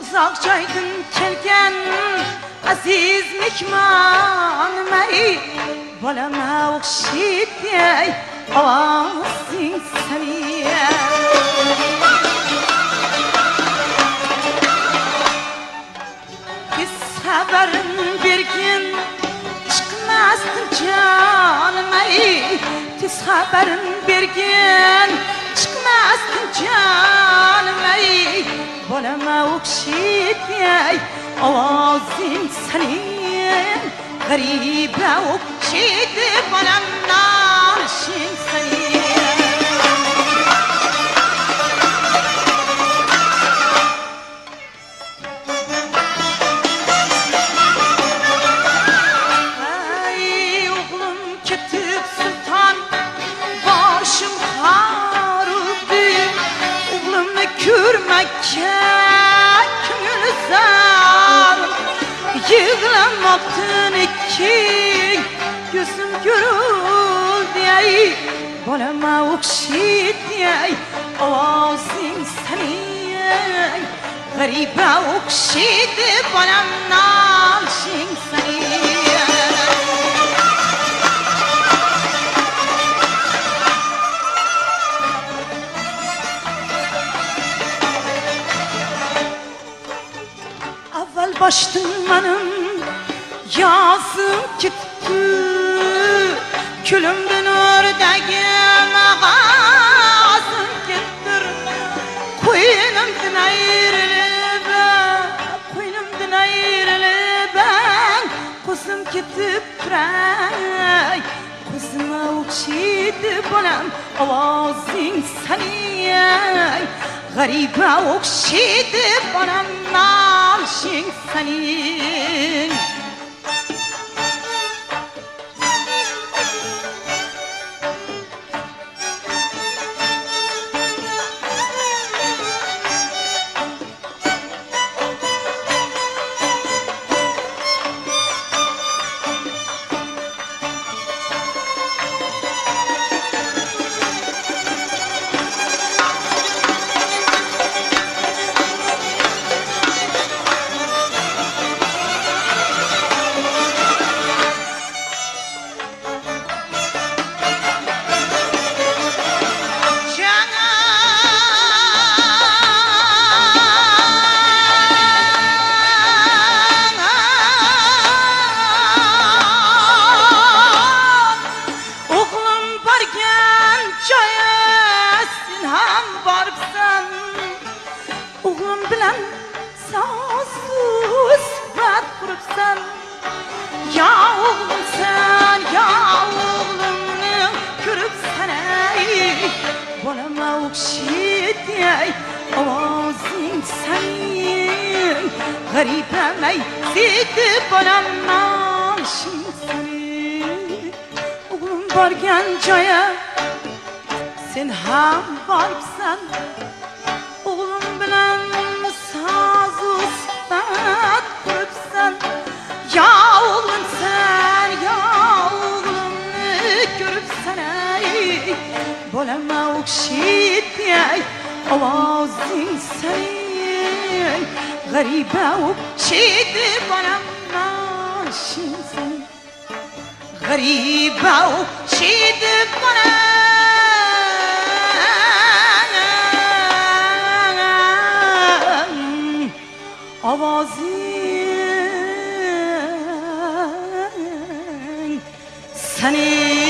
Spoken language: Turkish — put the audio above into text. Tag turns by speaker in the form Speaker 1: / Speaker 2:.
Speaker 1: Uzak joydan kelgan aziz mehmonim ey bolama o'xshaydi ovozing sani tez xabarin bergin chiqmasdim jonim ey tez xabarin bergin chiqmasdim jonim ey bolama o'xshaydi ovozing sanin g'ariba o'xshaydi bolam nolishing sanin ay o'g'lim ketib sulton boshim horuldi o'g'limni ko'rmakka yığlamaktan ekin gözüm görüldü ay bolama o'xshaydi ay ovozing sanin g'ariba o'xshaydi bolam nolishing sanin avval boshdan menim yazım gitti külümdün oradagi mag'azin kettir qo'ynimdan ayrilib ko'zim ketib turay ko'zima o'xshaydi bolam ovozing sanin g'ariba o'xshaydi bolam nolishing sanin o'g'lim bilan so'z suhbat quribsan ya o'g'lim sen ya o'g'limni ko'ribsan ey bolama o'xshaydi ay ovozing sanin g'aribam ay sedi bolam nolishing sanin o'g'lim borgan joya sen ham boribsan o'g'lim bilan so'z suhbat quribsan ya o'g'lim sen ya o'g'limni ko'ribsan ay bolama o'xshaydi ay ovozing sanin g'ariba o'xshaydi bolam nolishing sanin g'ariba o'xshaydi bolam ovozing sanin